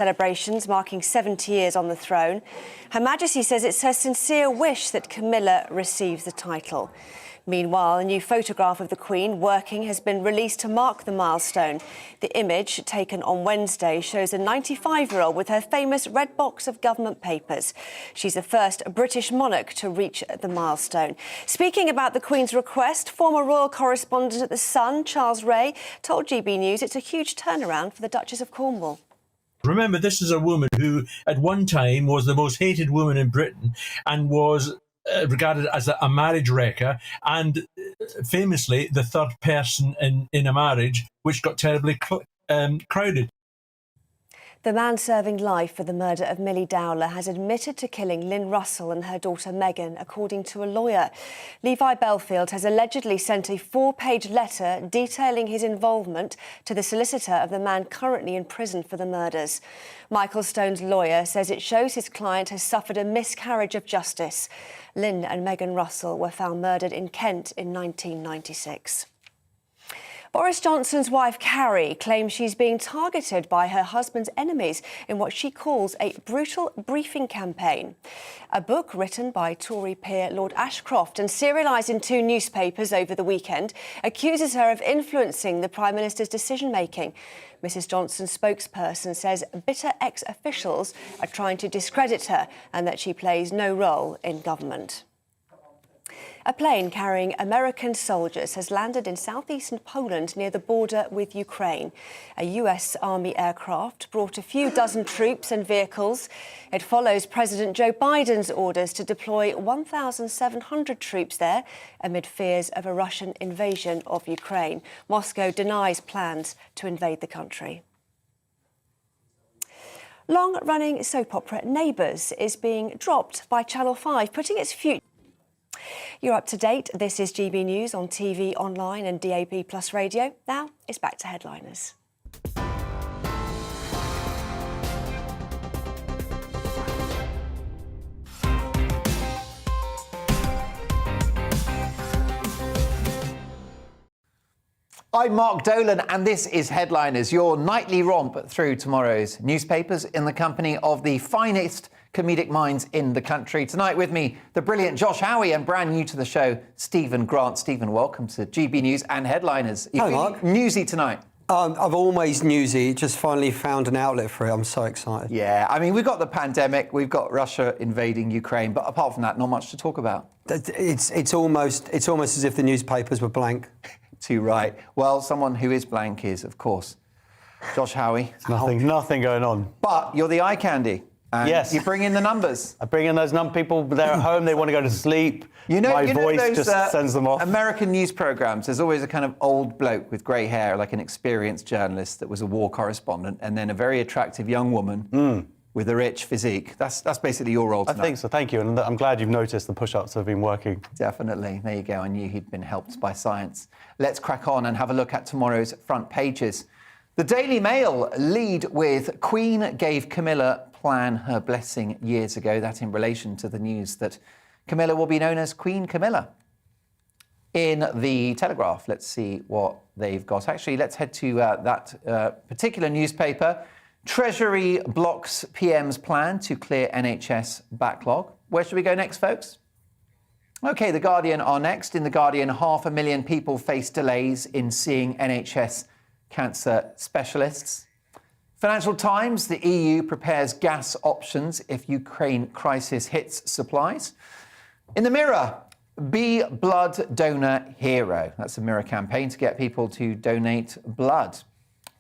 Celebrations marking 70 years on the throne. Her Majesty says it's her sincere wish that Camilla receives the title. Meanwhile, a new photograph of the Queen working has been released to mark the milestone. The image, taken on Wednesday, shows a 95-year-old with her famous red box of government papers. She's the first British monarch to reach the milestone. Speaking about the Queen's request, former royal correspondent at The Sun, Charles Ray, told GB News it's a huge turnaround for the Duchess of Cornwall. Remember, this is a woman who at one time was the most hated woman in Britain and was regarded as a marriage wrecker and famously the third person in a marriage which got terribly crowded. The man serving life for the murder of Millie Dowler has admitted to killing Lynn Russell and her daughter Megan, according to a lawyer. Levi Belfield has allegedly sent a 4-page letter detailing his involvement to the solicitor of the man currently in prison for the murders. Michael Stone's lawyer says it shows his client has suffered a miscarriage of justice. Lynn and Megan Russell were found murdered in Kent in 1996. Boris Johnson's wife, Carrie, claims she's being targeted by her husband's enemies in what she calls a brutal briefing campaign. A book written by Tory peer Lord Ashcroft and serialised in 2 newspapers over the weekend accuses her of influencing the Prime Minister's decision-making. Mrs Johnson's spokesperson says bitter ex-officials are trying to discredit her and that she plays no role in government. A plane carrying American soldiers has landed in southeastern Poland near the border with Ukraine. A US Army aircraft brought a few dozen troops and vehicles. It follows President Joe Biden's orders to deploy 1,700 troops there amid fears of a Russian invasion of Ukraine. Moscow denies plans to invade the country. Long-running soap opera Neighbours is being dropped by Channel 5, putting its future... You're up to date. This is GB News on TV, online and DAB+ radio. Now it's back to headliners. I'm Mark Dolan and this is Headliners, your nightly romp through tomorrow's newspapers in the company of the finest comedic minds in the country. Tonight with me, the brilliant Josh Howie, and brand new to the show, Stephen Grant. Stephen, welcome to GB News and Headliners. Hi, Mark. Newsy tonight. I've always newsy, just finally found an outlet for it. I'm so excited. Yeah, I mean, we've got the pandemic, we've got Russia invading Ukraine, but apart from that, not much to talk about. It's almost as if the newspapers were blank. Too right. Well, someone who is blank is, of course, Josh Howie. Nothing going on. But you're the eye candy. And yes. You bring in the numbers. I bring in those numb people. They're at home. They want to go to sleep. My voice those, just sends them off. American news programs. There's always a kind of old bloke with grey hair, like an experienced journalist that was a war correspondent, and then a very attractive young woman with a rich physique. That's basically your role tonight. I think so. Thank you, and I'm glad you've noticed the push-ups have been working. Definitely. There you go. I knew he'd been helped by science. Let's crack on and have a look at tomorrow's front pages. The Daily Mail lead with Queen gave Camilla plan her blessing years ago. That in relation to the news that Camilla will be known as Queen Camilla. In the Telegraph, let's see what they've got. Actually, let's head to that particular newspaper. Treasury blocks PM's plan to clear NHS backlog. Where should we go next, folks? OK, The Guardian are next. In The Guardian, 500,000 people face delays in seeing NHS cancer specialists. Financial Times, the EU prepares gas options if Ukraine crisis hits supplies. In the Mirror, be blood donor hero. That's a Mirror campaign to get people to donate blood.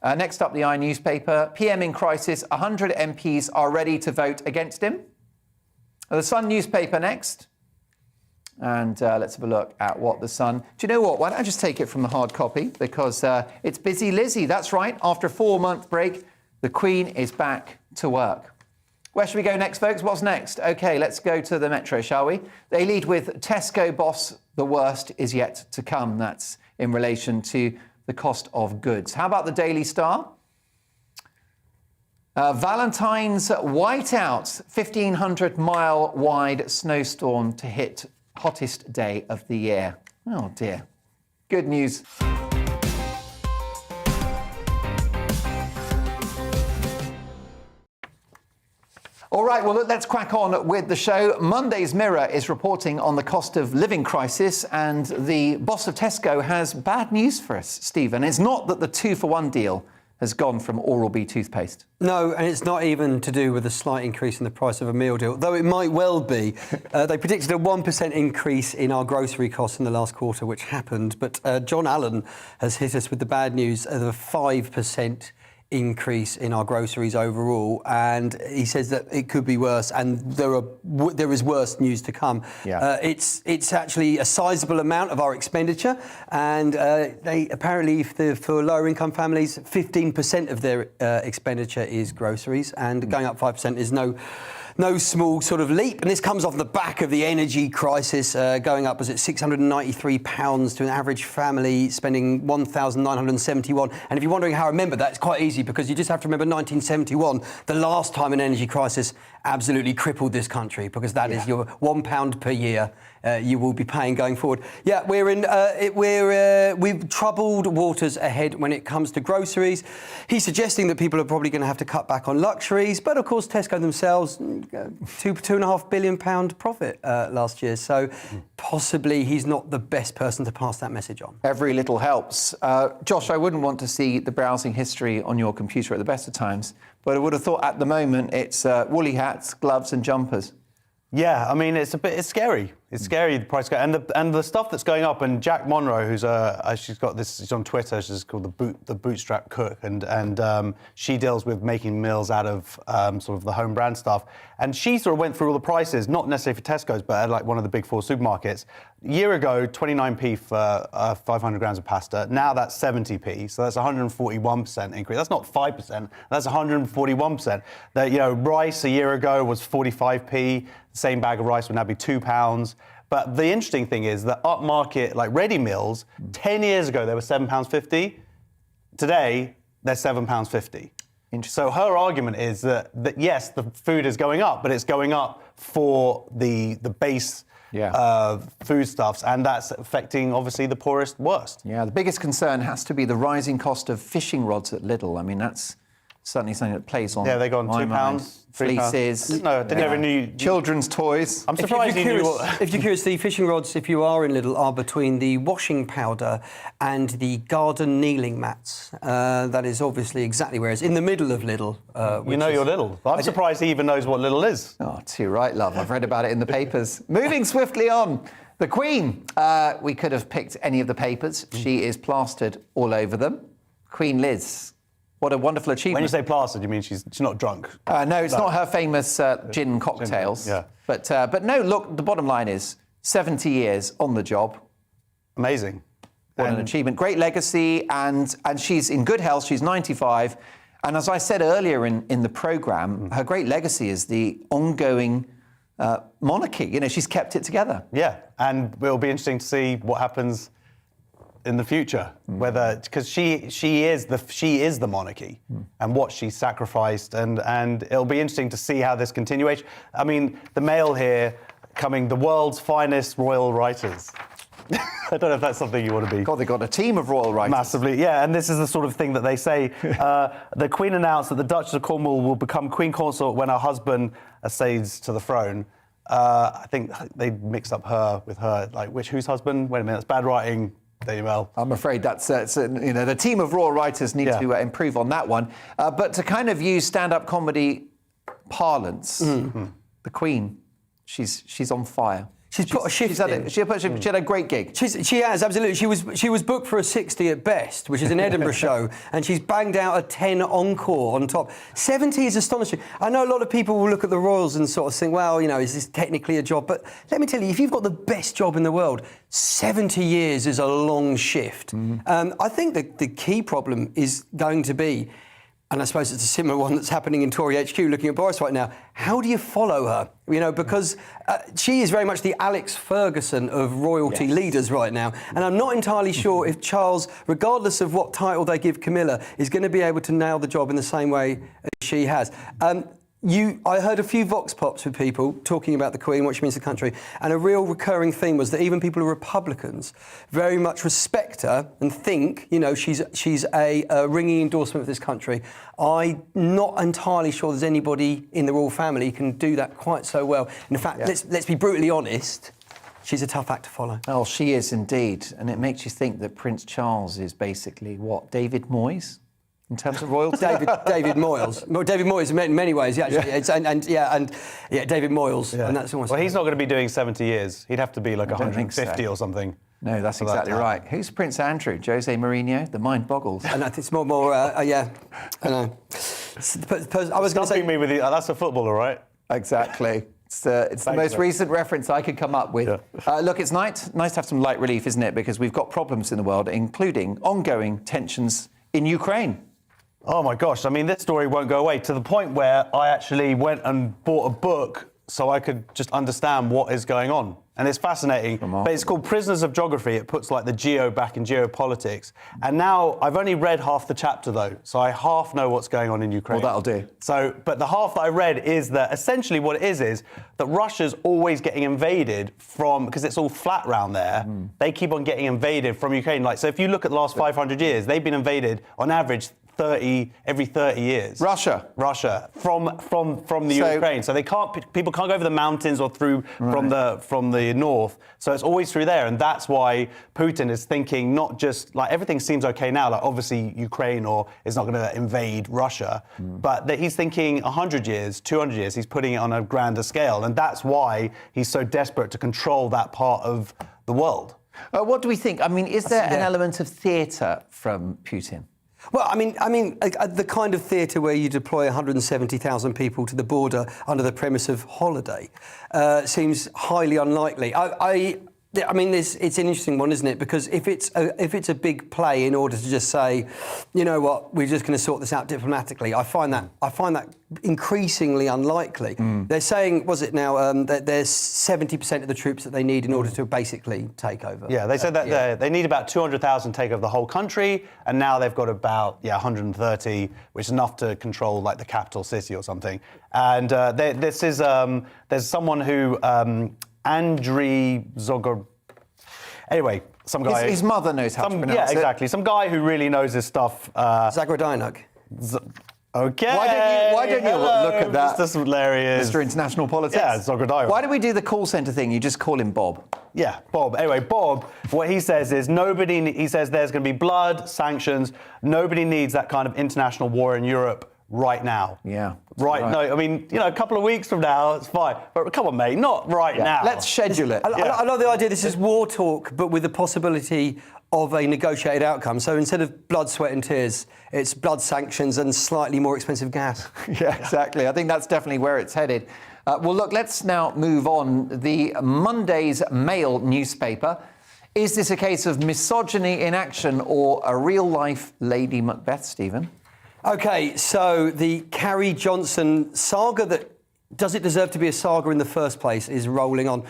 Next up, the I newspaper, PM in crisis, 100 MPs are ready to vote against him. The Sun newspaper next. And let's have a look at what the Sun... Do you know what? Why don't I just take it from the hard copy? Because it's Busy Lizzie. That's right. After a 4-month break, the Queen is back to work. Where should we go next, folks? What's next? OK, let's go to the Metro, shall we? They lead with Tesco boss, the worst is yet to come. That's in relation to the cost of goods. How about the Daily Star? Valentines whiteout, 1,500-mile wide snowstorm to hit hottest day of the year. Oh, dear. Good news. All right, well, let's crack on with the show. Monday's Mirror is reporting on the cost of living crisis, and the boss of Tesco has bad news for us, Stephen. It's not that the 2-for-1 deal has gone from Oral-B toothpaste. No, and it's not even to do with a slight increase in the price of a meal deal, though it might well be. They predicted a 1% increase in our grocery costs in the last quarter, which happened. But John Allen has hit us with the bad news of a 5% increase in our groceries overall, and he says that it could be worse, and there is worse news to come. Yeah. It's actually a sizable amount of our expenditure, and they apparently, for lower income families, 15% of their expenditure is groceries, and going up 5% is no small sort of leap. And this comes off the back of the energy crisis, going up, was it £693 to an average family, spending £1,971. And if you're wondering how I remember that, it's quite easy, because you just have to remember 1971, the last time an energy crisis absolutely crippled this country, because that is your £1 per year you will be paying going forward. Yeah, we've troubled waters ahead when it comes to groceries. He's suggesting that people are probably going to have to cut back on luxuries, but of course Tesco themselves, £2.5 billion profit last year, so possibly he's not the best person to pass that message on. Every little helps. Josh, I wouldn't want to see the browsing history on your computer at the best of times, but I would have thought at the moment it's woolly hats, gloves and jumpers. Yeah, I mean, it's scary. It's scary, the price, and the stuff that's going up. And Jack Monroe, who's she's got this, she's on Twitter, she's called the Bootstrap Cook, and she deals with making meals out of sort of the home brand stuff. And she sort of went through all the prices, not necessarily for Tesco's, but at like one of the big 4 supermarkets. A year ago, 29p for 500 grams of pasta. Now that's 70p, so that's 141% increase. That's not 5%, that's 141%. Rice a year ago was 45p. The same bag of rice would now be £2. But the interesting thing is that upmarket, like ready meals, 10 years ago they were £7.50. Today they're £7.50. So her argument is that yes, the food is going up, but it's going up for the base foodstuffs, and that's affecting obviously the poorest worst. Yeah, the biggest concern has to be the rising cost of fishing rods at Lidl. I mean, that's certainly something that plays on. Yeah, they go on my £2, mind. £3. Fleeces. No, they never knew. Children's toys. I'm surprised you knew what. If you're curious, the fishing rods, if you are in Lidl, are between the washing powder and the garden kneeling mats. That is obviously exactly where it's in the middle of Lidl. You know your Lidl. I'm surprised he even knows what Lidl is. Oh, too right, love. I've read about it in the papers. Moving swiftly on. The Queen. We could have picked any of the papers. She is plastered all over them. Queen Liz. What a wonderful achievement. When you say plastered, you mean she's not drunk? No, it's not her famous gin cocktails. Yeah. But no, look, the bottom line is 70 years on the job. Amazing. What an achievement. Great legacy, and she's in good health. She's 95. And as I said earlier in the programme, her great legacy is the ongoing monarchy. You know, she's kept it together. Yeah, and it'll be interesting to see what happens in the future, whether, because she is the monarchy and what she sacrificed, and it'll be interesting to see how this continuation. I mean, the Mail here coming, the world's finest royal writers. I don't know if that's something you want to be. God, they've got a team of royal writers. Massively, yeah, and this is the sort of thing that they say. The Queen announced that the Duchess of Cornwall will become Queen Consort when her husband accedes to the throne. I think they mixed up her with her, like, whose husband? Wait a minute, that's bad writing. Daily Mail. I'm afraid that's the team of royal writers need to improve on that one. But to kind of use stand-up comedy parlance, the Queen, she's on fire. She's put a shift in. She had a great gig. She has, absolutely. She was booked for a 60 at best, which is an Edinburgh show, and she's banged out a 10 encore on top. 70 is astonishing. I know a lot of people will look at the royals and sort of think, well, you know, is this technically a job? But let me tell you, if you've got the best job in the world, 70 years is a long shift. I think the key problem is going to be, and I suppose it's a similar one that's happening in Tory HQ, looking at Boris right now. How do you follow her? You know, because she is very much the Alex Ferguson of royalty leaders right now. And I'm not entirely sure if Charles, regardless of what title they give Camilla, is going to be able to nail the job in the same way as she has. I heard a few vox pops with people talking about the Queen, what she means to the country, and a real recurring theme was that even people who are Republicans very much respect her and think, she's a ringing endorsement of this country. I'm not entirely sure there's anybody in the royal family who can do that quite so well. And in fact, let's be brutally honest, she's a tough act to follow. Oh, she is indeed. And it makes you think that Prince Charles is basically, what, David Moyes? In terms of royalty? David Moyes. Well, David Moyes in many ways, actually. Yeah. David Moyes. Yeah. And that's almost. Well, he's not going to be doing 70 years. He'd have to be like 150 or something. No, that's exactly right. Who's Prince Andrew? Jose Mourinho? The mind boggles. And I think it's more. I know. I was going to say. Me with that's a footballer, right? Exactly. It's the most recent reference I could come up with. Yeah. Look, it's nice to have some light relief, isn't it? Because we've got problems in the world, including ongoing tensions in Ukraine. Oh my gosh, I mean, this story won't go away, to the point where I actually went and bought a book so I could just understand what is going on. And it's fascinating. But it's called Prisoners of Geography. It puts like the geo back in geopolitics. And now I've only read half the chapter though, so I half know what's going on in Ukraine. Well, that'll do. So, but the half that I read is that essentially what it is that Russia's always getting invaded from, because it's all flat round there, they keep on getting invaded from Ukraine. Like, so if you look at the last 500 years, they've been invaded on average every 30 years. Russia from the Ukraine. So people can't go over the mountains or through from the north. So it's always through there, and that's why Putin is thinking not just like everything seems okay now. Like obviously Ukraine is not going to invade Russia, but that he's thinking 100 years, 200 years. He's putting it on a grander scale, and that's why he's so desperate to control that part of the world. What do we think? I mean, is there an element of theatre from Putin? Well, I mean, the kind of theatre where you deploy 170,000 people to the border under the premise of holiday seems highly unlikely. I mean, it's an interesting one, isn't it? Because if it's a big play in order to just say, you know what, we're just going to sort this out diplomatically, I find that increasingly unlikely. They're saying, was it now, that there's 70% of the troops that they need in order to basically take over. Yeah, they said that they need about 200,000 to take over the whole country, and now they've got about 130, which is enough to control like the capital city or something. And there's someone who. Andriy Zogor. Anyway, some guy. His mother knows how to pronounce it. Yeah, exactly. Some guy who really knows his stuff. Zagrodinuk. Okay. Why don't you look at that? That's hilarious. Mr. International Politics. Yeah, Zagrodinuk. Why do we do the call centre thing? You just call him Bob. Yeah, Bob. Anyway, Bob, what he says is he says there's going to be blood, sanctions. Nobody needs that kind of international war in Europe right now. Yeah. Right. No, I mean, a couple of weeks from now, it's fine. But come on, mate, not right now. Let's schedule it. I love the idea. This is war talk, but with the possibility of a negotiated outcome. So instead of blood, sweat and tears, it's blood, sanctions and slightly more expensive gas. Yeah, exactly. I think that's definitely where it's headed. Well, look, let's now move on. The Monday's Mail newspaper. Is this a case of misogyny in action or a real-life Lady Macbeth, Stephen? OK, so the Carrie Johnson saga that does it deserve to be a saga in the first place is rolling on.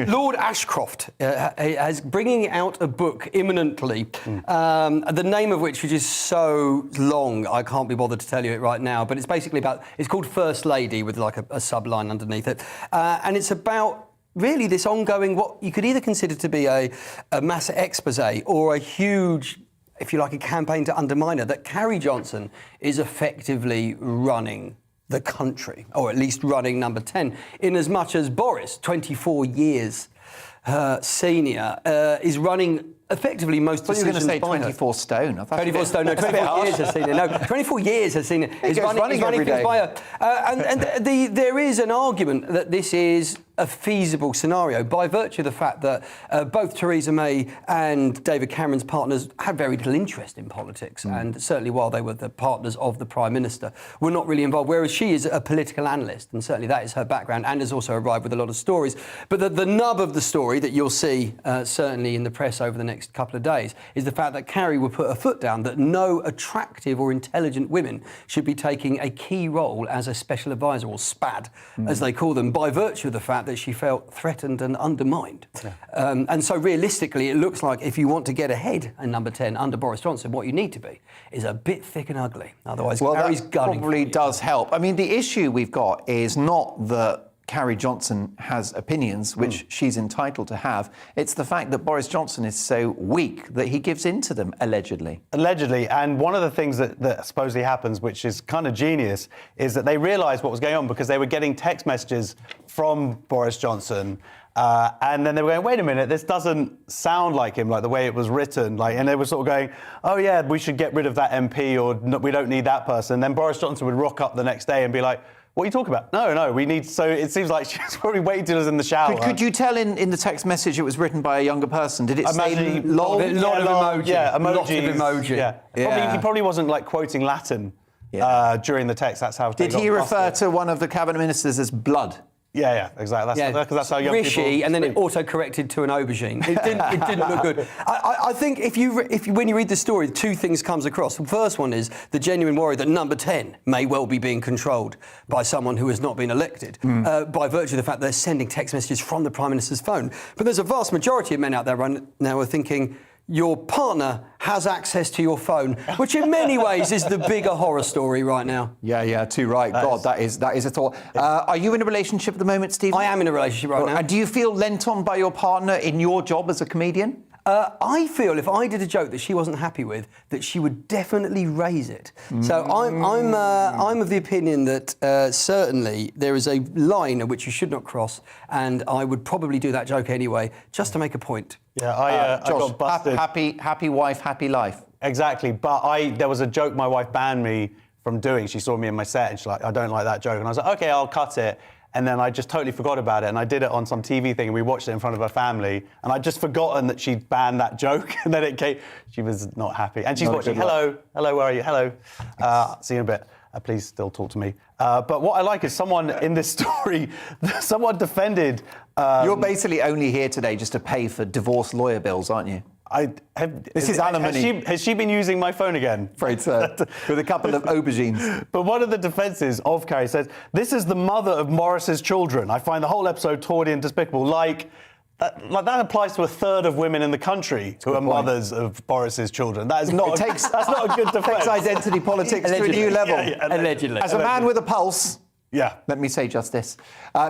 Lord Ashcroft is bringing out a book imminently, the name of which is so long I can't be bothered to tell you it right now, but it's basically it's called First Lady with like a subline underneath it. And it's about really this ongoing, what you could either consider to be a mass expose or a huge, if you like, a campaign to undermine her, that Carrie Johnson is effectively running the country, or at least running number 10, in as much as Boris, 24 years senior, is running effectively most decisions. You're going to say 24 stone. 24 stone, no, 24 years has seen it. No, 24 years has seen it. He's running every day. There is an argument that this is a feasible scenario by virtue of the fact that both Theresa May and David Cameron's partners had very little interest in politics, and certainly while they were the partners of the Prime Minister, were not really involved, whereas she is a political analyst, and certainly that is her background, and has also arrived with a lot of stories. But the nub of the story that you'll see certainly in the press over the next couple of days is the fact that Carrie will put her foot down that no attractive or intelligent women should be taking a key role as a special advisor, or SPAD, as they call them, by virtue of the fact that that she felt threatened and undermined. And so realistically, it looks like if you want to get ahead in number 10 under Boris Johnson, what you need to be is a bit thick and ugly. Otherwise, Carrie's that gunning probably for you. does help. I mean, the issue we've got is not that Carrie Johnson has opinions, which she's entitled to have. It's the fact that Boris Johnson is so weak that he gives in to them, allegedly. Allegedly. And one of the things that supposedly happens, which is kind of genius, is that they realised what was going on because they were getting text messages from Boris Johnson. And then they were going, wait a minute, this doesn't sound like him, like the way it was written. And they were sort of going, oh, yeah, we should get rid of that MP, or no, we don't need that person. And then Boris Johnson would rock up the next day and be like, what are you talking about? No, we need... So it seems like she's probably waiting till us in the shower. Could you tell in the text message it was written by a younger person? Did it say lol? A lot of emoji. Yeah, emojis. Lots of emoji. Yeah. He probably wasn't quoting Latin during the text. That's how. Did he refer to one of the cabinet ministers as blood? Yeah, exactly. That's how young Rishi, people and then it speak. auto-corrected to an aubergine. It didn't look good. I think when you read the story, two things comes across. The first one is the genuine worry that number 10 may well be being controlled by someone who has not been elected, by virtue of the fact they're sending text messages from the Prime Minister's phone. But there's a vast majority of men out there right now who are thinking, your partner has access to your phone, which in many ways is the bigger horror story right now. Yeah, too right. That is a thought. Are you in a relationship at the moment, Stephen? I am in a relationship right now. And do you feel lent on by your partner in your job as a comedian? I feel if I did a joke that she wasn't happy with, that she would definitely raise it. So I'm of the opinion that certainly there is a line at which you should not cross, and I would probably do that joke anyway, just to make a point. Yeah, I Josh, got busted. happy wife, happy life. Exactly, but there was a joke my wife banned me from doing. She saw me in my set and she's like, I don't like that joke. And I was like, OK, I'll cut it. And then I just totally forgot about it. And I did it on some TV thing and we watched it in front of her family. And I'd just forgotten that she'd banned that joke. And then it came, she was not happy. And she's watching, hello, where are you? Hello, see you in a bit. Please still talk to me. But what I like is someone in this story, someone defended... You're basically only here today just to pay for divorce lawyer bills, aren't you? This is alimony. Has she been using my phone again? Afraid so. With a couple of aubergines. But one of the defences of Carrie says, this is the mother of Morris's children. I find the whole episode tawdry and despicable. That applies to a third of women in the country who are mothers of Boris's children. That is not. That's not a good defence. Takes identity politics to a new level. Allegedly. As a man with a pulse. Yeah. Let me say just this.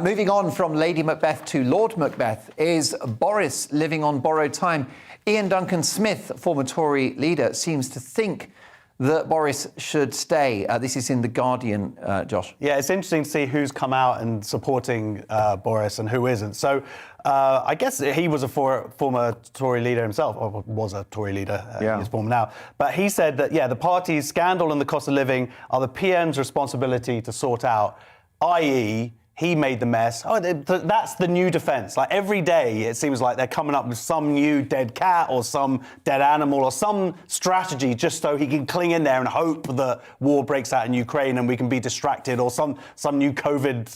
Moving on from Lady Macbeth to Lord Macbeth, is Boris living on borrowed time? Ian Duncan Smith, former Tory leader, seems to think that Boris should stay. This is in The Guardian, Josh. Yeah, it's interesting to see who's come out and supporting Boris and who isn't. So I guess he was a former Tory leader himself, or was a Tory leader, he's former now. But he said that, the party's scandal and the cost of living are the PM's responsibility to sort out, i.e., he made the mess. Oh, that's the new defence. Every day, it seems like they're coming up with some new dead cat or some dead animal or some strategy just so he can cling in there and hope that war breaks out in Ukraine and we can be distracted, or some new COVID,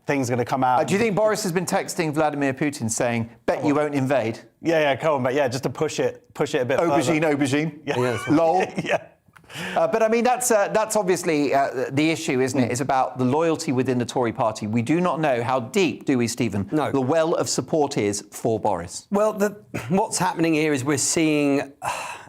thing's going to come out. Do you think Boris has been texting Vladimir Putin saying, bet you won't invade? Yeah, come on, but just to push it a bit Aubergine. Yeah. Lol. Yeah. But I mean, that's obviously the issue, isn't it? It's about the loyalty within the Tory party. We do not know how deep, do we, Stephen? No. The well of support is for Boris. Well, what's happening here is we're seeing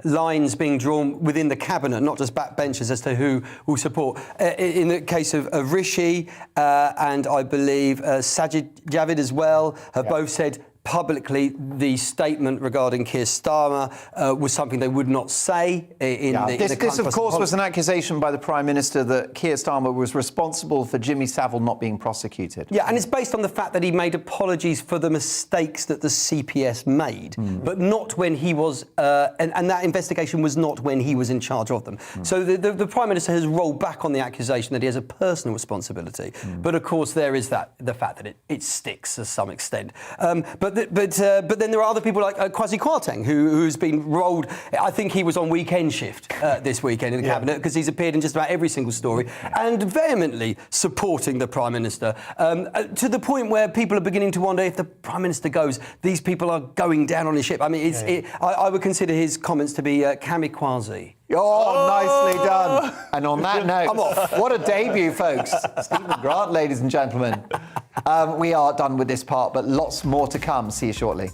lines being drawn within the cabinet, not just backbenchers, as to who will support. In the case of Rishi and I believe Sajid Javid as well have both said publicly the statement regarding Keir Starmer was something they would not say in the This, of course, was an accusation by the Prime Minister that Keir Starmer was responsible for Jimmy Savile not being prosecuted. Yeah, and it's based on the fact that he made apologies for the mistakes that the CPS made, but not when he was, and that investigation was not when he was in charge of them. So the Prime Minister has rolled back on the accusation that he has a personal responsibility. But of course, there is the fact that it sticks to some extent. But then there are other people like Kwasi Kwarteng, who's been rolled. I think he was on weekend shift this weekend in the cabinet, because he's appeared in just about every single story and vehemently supporting the Prime Minister, to the point where people are beginning to wonder if the Prime Minister goes, these people are going down on his ship. I mean, I would consider his comments to be kamikaze. Nicely done. And on that note, what a debut, folks. Stephen Grant, ladies and gentlemen. We are done with this part, but lots more to come. See you shortly.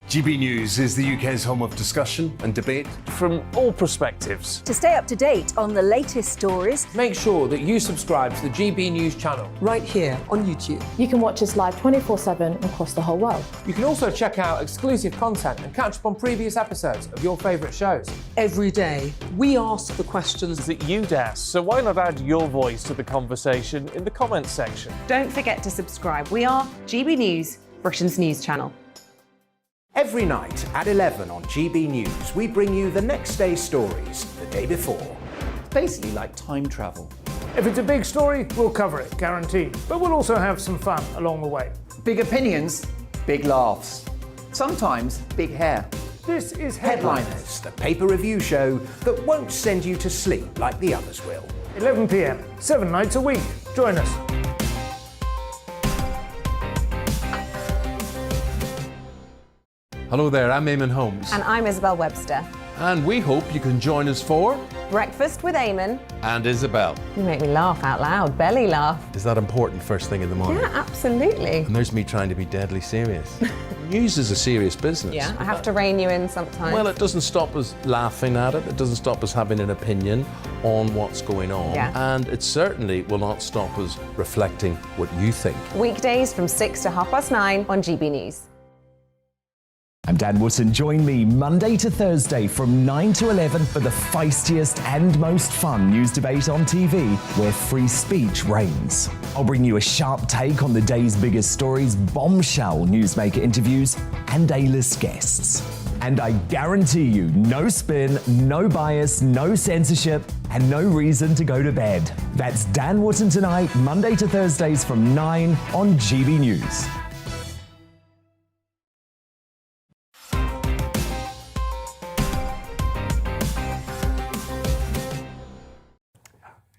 GB News is the UK's home of discussion and debate. From all perspectives. To stay up to date on the latest stories, Make sure that you subscribe to the GB News channel. right here on YouTube. You can watch us live 24/7 across the whole world. You can also check out exclusive content and catch up on previous episodes of your favourite shows. Every day, we ask the questions that you'd ask, so why not add your voice to the conversation in the comments section? Don't forget to subscribe. We are GB News, Britain's news channel. Every night at 11 on GB News, we bring you the next day's stories the day before. Basically like time travel. If it's a big story, we'll cover it, guaranteed. But we'll also have some fun along the way. Big opinions, big laughs. Sometimes big hair. This is Headliners, the paper review show that won't send you to sleep like the others will. 11 p.m, 7 nights a week. Join us. Hello there, I'm Eamon Holmes. And I'm Isabel Webster. And we hope you can join us for Breakfast with Eamon. And Isabel. You make me laugh out loud, belly laugh. Is that important first thing in the morning? Yeah, absolutely. And there's me trying to be deadly serious. News is a serious business. Yeah, I have to rein you in sometimes. Well, it doesn't stop us laughing at it. It doesn't stop us having an opinion on what's going on. Yeah. And it certainly will not stop us reflecting what you think. Weekdays from 6 to 9:30 on GB News. I'm Dan Wootton. Join me Monday to Thursday from 9 to 11 for the feistiest and most fun news debate on TV, where free speech reigns. I'll bring you a sharp take on the day's biggest stories, bombshell newsmaker interviews, and A-list guests. And I guarantee you, no spin, no bias, no censorship, and no reason to go to bed. That's Dan Wootton Tonight, Monday to Thursdays from 9 on GB News.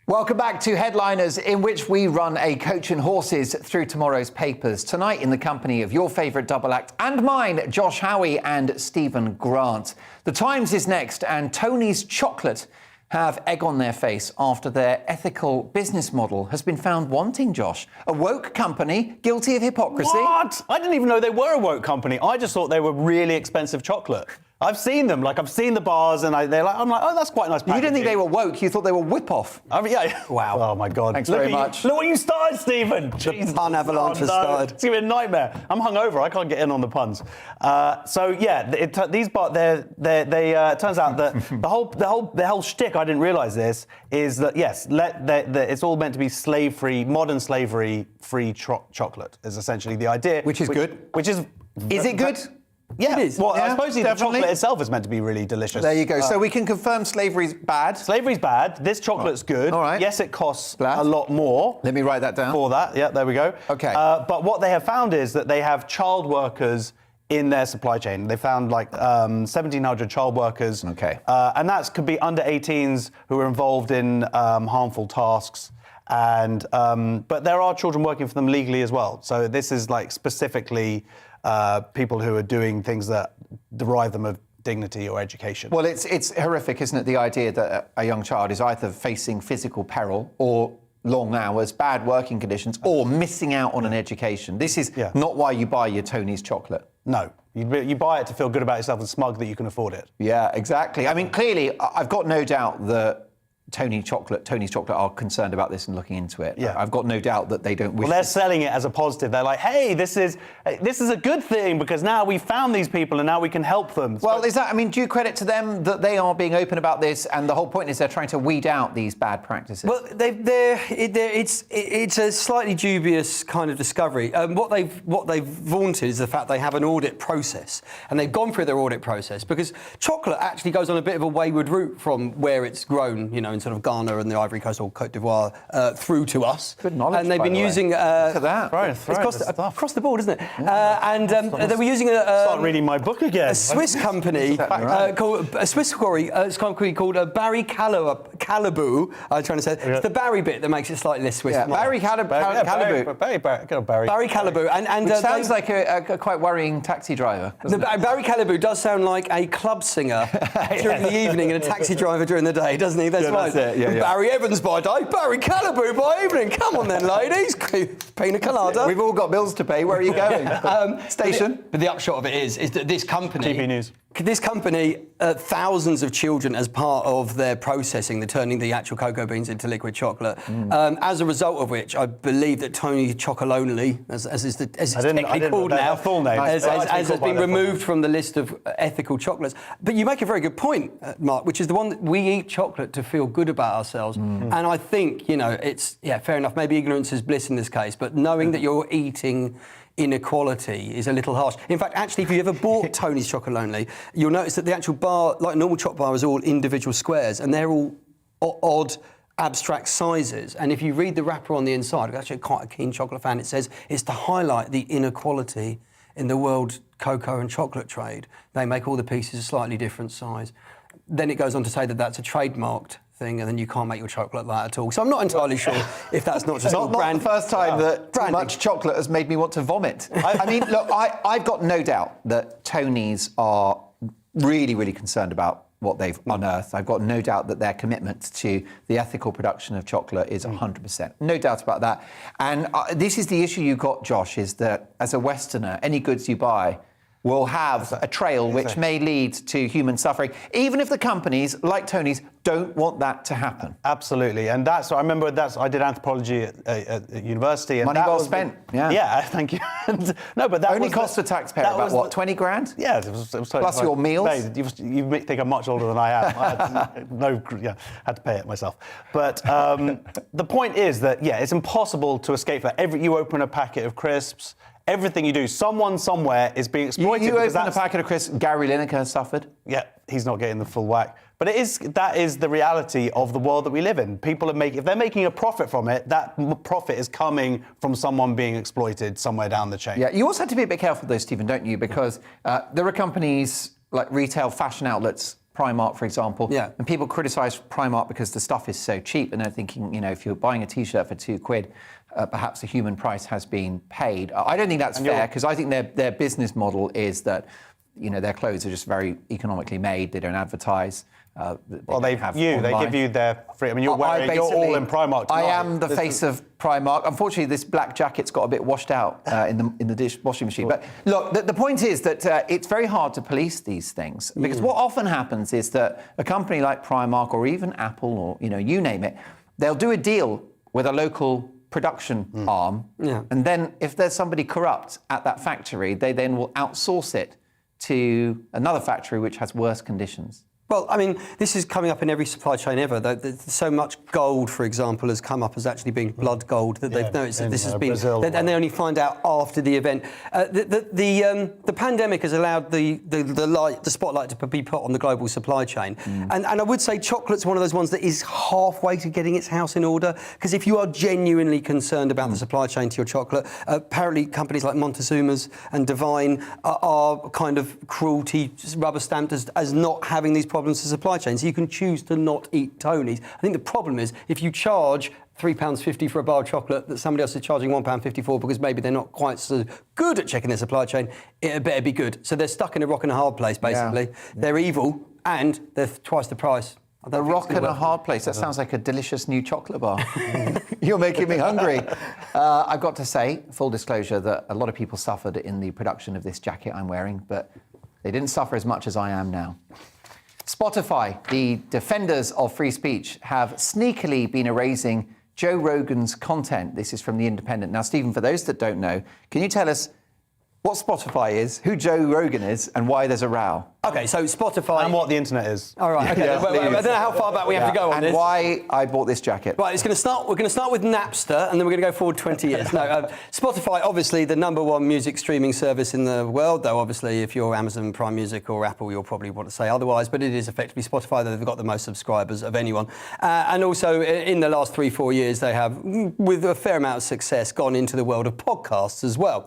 Welcome back to Headliners, in which we run a coach and horses through tomorrow's papers. Tonight, in the company of your favourite double act and mine, Josh Howie and Stephen Grant. The Times is next, and Tony's Chocolate have egg on their face after their ethical business model has been found wanting, Josh. A woke company guilty of hypocrisy. What? I didn't even know they were a woke company. I just thought they were really expensive chocolate. I've seen them, I've seen the bars, and I'm like, oh, that's quite nice packaging. You didn't think they were woke, you thought they were whip-off. I mean, yeah. Wow. Oh, my God. Thanks very much. Look what you started, Stephen. The pun avalanche has started. It's going to be a nightmare. I'm hungover. I can't get in on the puns. These bars, it turns out that the whole shtick, I didn't realise this, is that, yes, it's all meant to be slave-free, modern slavery-free chocolate is essentially the idea. Which is good. Is it good? Yeah, it is. Well, Yeah, I suppose the definitely. chocolate itself is meant to be really delicious. There you go. So we can confirm slavery's bad. Slavery's bad. This chocolate's good. All right. Yes, it costs a lot more. Let me write that down. For that, yeah, there we go. Okay. But what they have found is that they have child workers in their supply chain. They found 1,700 child workers. Okay. And that could be under 18s who are involved in harmful tasks. And but there are children working for them legally as well. So this is specifically people who are doing things that derive them of dignity or education. Well, it's horrific, isn't it? The idea that a young child is either facing physical peril or long hours, bad working conditions, or missing out on an education. This is not why you buy your Tony's chocolate. No. You buy it to feel good about yourself and smug that you can afford it. Yeah, exactly. I mean, clearly, I've got no doubt that Tony's Chocolate are concerned about this and looking into it. Yeah. I've got no doubt that they don't wish. Well, they're selling it as a positive. They're like, hey, this is a good thing because now we found these people and now we can help them. Well, do you credit to them that they are being open about this, and the whole point is they're trying to weed out these bad practices? Well, it's a slightly dubious kind of discovery. What they've vaunted is the fact they have an audit process, and they've gone through their audit process because chocolate actually goes on a bit of a wayward route from where it's grown, in sort of Ghana and the Ivory Coast or Cote d'Ivoire through to us. Good knowledge, and they've been using... Look at that. It's across the board, isn't it? They were using Start reading my book again. a Swiss company called a Swiss quarry. It's a company called Barry Callebaut. I'm trying to say it's the Barry bit that makes it slightly less Swiss. Yeah, Barry Callebaut. Barry Callebaut, and Which sounds like a quite worrying taxi driver. Barry Callebaut does sound like a club singer during the evening and a taxi driver during the day, doesn't he? That's right. That's it. Yeah. Barry Evans by day, Barry Callebaut by evening. Come on then, ladies. Pina colada. We've all got bills to pay. Where are you going? Station. But the upshot of it is that this company... GBNews. This company, thousands of children as part of their processing, they're turning the actual cocoa beans into liquid chocolate. As a result of which, I believe that Tony Chocolonely, as it's technically called now, full name, has been removed from the list of ethical chocolates. But you make a very good point, Mark, which is the one that we eat chocolate to feel good about ourselves. And I think, it's, fair enough, maybe ignorance is bliss in this case, but knowing that you're eating inequality is a little harsh. In fact, actually, if you ever bought Tony's Chocolonely, you'll notice that the actual bar, like a normal chocolate bar, is all individual squares, and they're all odd, abstract sizes. And if you read the wrapper on the inside, I'm actually quite a keen chocolate fan, it says it's to highlight the inequality in the world cocoa and chocolate trade. They make all the pieces a slightly different size. Then it goes on to say that that's a trademarked thing, and then you can't make your chocolate like that at all. So I'm not entirely sure if that's not just not brand. the first time that too much chocolate has made me want to vomit. I mean, look, I've got no doubt that Tonys are really, really concerned about what they've unearthed. I've got no doubt that their commitment to the ethical production of chocolate is 100%. No doubt about that. And this is the issue you've got, Josh, is that as a Westerner, any goods you buy will have a trail which may lead to human suffering, even if the companies, like Tony's, don't want that to happen. Absolutely, and I remember I did anthropology at university. And money well spent. Yeah, thank you. No, but that only cost the taxpayer about what, 20 grand? Yeah, it was totally plus your meals. Hey, you think I'm much older than I am. I had to pay it myself. But the point is that it's impossible to escape that. You open a packet of crisps. Everything you do, someone somewhere is being exploited. You open a packet of crisps, Gary Lineker suffered. Yeah, he's not getting the full whack. But that is the reality of the world that we live in. People if they're making a profit from it, that profit is coming from someone being exploited somewhere down the chain. Yeah, you also have to be a bit careful though, Stephen, don't you? Because there are companies like retail fashion outlets, Primark, for example, and people criticise Primark because the stuff is so cheap, and they're thinking, if you're buying a T-shirt for £2, perhaps a human price has been paid. I don't think that's fair, because I think their business model is that, their clothes are just very economically made. They don't advertise. They give you their free. I mean, you're all in Primark tonight. I am the face of Primark. Unfortunately, this black jacket's got a bit washed out in the washing machine. But look, the point is that it's very hard to police these things, because what often happens is that a company like Primark or even Apple or you name it, they'll do a deal with a local production arm, and then if there's somebody corrupt at that factory, they then will outsource it to another factory which has worse conditions. Well, I mean, this is coming up in every supply chain ever. So much gold, for example, has come up as actually being blood gold that they've noticed that this has been, Brazil, and they only find out after the event. The pandemic has allowed the spotlight to be put on the global supply chain, and I would say chocolate's one of those ones that is halfway to getting its house in order. Because if you are genuinely concerned about the supply chain to your chocolate, apparently companies like Montezuma's and Divine are kind of cruelty rubber stamped as not having these problems to supply chain, so you can choose to not eat Tony's. I think the problem is if you charge £3.50 for a bar of chocolate that somebody else is charging £1.54 because maybe they're not quite so good at checking their supply chain, it better be good. So they're stuck in a rock and a hard place, basically. Yeah. They're evil and they're twice the price. A rock and a hard place. That sounds like a delicious new chocolate bar. You're making me hungry. I've got to say, full disclosure, that a lot of people suffered in the production of this jacket I'm wearing, but they didn't suffer as much as I am now. Spotify, the defenders of free speech, have sneakily been erasing Joe Rogan's content. This is from The Independent. Now, Stephen, for those that don't know, can you tell us what Spotify is, who Joe Rogan is, and why there's a row? Okay, so Spotify... And what the internet is. All right, okay. Yeah, I don't know how far back we have to go on and this. why I bought this jacket. Right, we're going to start with Napster, and then we're going to go forward 20 years. No, Spotify, obviously the #1 music streaming service in the world, though obviously if you're Amazon Prime Music or Apple, you'll probably want to say otherwise, but it is effectively Spotify that they've got the most subscribers of anyone. And also in the last 3-4 years, they have, with a fair amount of success, gone into the world of podcasts as well.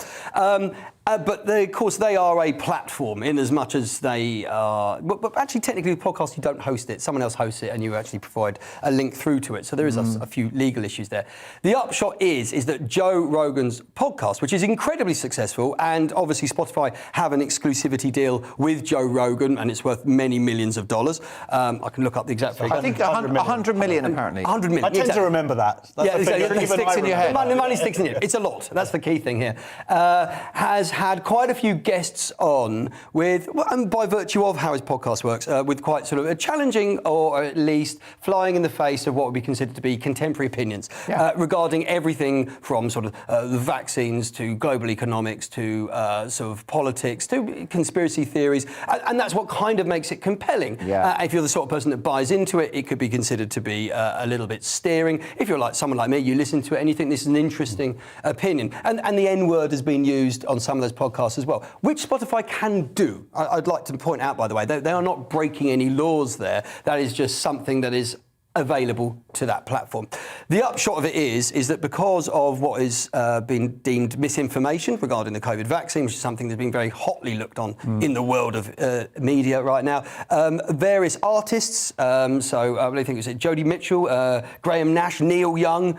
But of course, they are a platform in as much as they are... But actually, technically, with podcasts, you don't host it. Someone else hosts it, and you actually provide a link through to it. So there is a few legal issues there. The upshot is that Joe Rogan's podcast, which is incredibly successful, and obviously Spotify have an exclusivity deal with Joe Rogan, and it's worth many millions of dollars. I can look up the exact figure. I think 100 million, apparently. 100 million. I tend to remember that. That's it sticks in your head. The money sticks in your head. It's a lot. That's the key thing here. Has had quite a few guests on with, and by virtue of how his podcast works, with quite sort of a challenging, or at least flying in the face of what would be considered to be contemporary opinions regarding everything from sort of the vaccines to global economics to sort of politics to conspiracy theories, and that's what kind of makes it compelling. If you're the sort of person that buys into it, it could be considered to be a little bit steering. If you're like someone like me, you listen to it and you think this is an interesting opinion. And the N-word has been used on some of those podcasts as well, which Spotify can do. I'd like to point out, by the way, they are not breaking any laws there. That is just something that is available to that platform. The upshot of it is that because of what is been deemed misinformation regarding the COVID vaccine, which is something that's been very hotly looked on in the world of media right now, various artists, so I think it was Jodie Mitchell, Graham Nash, Neil Young,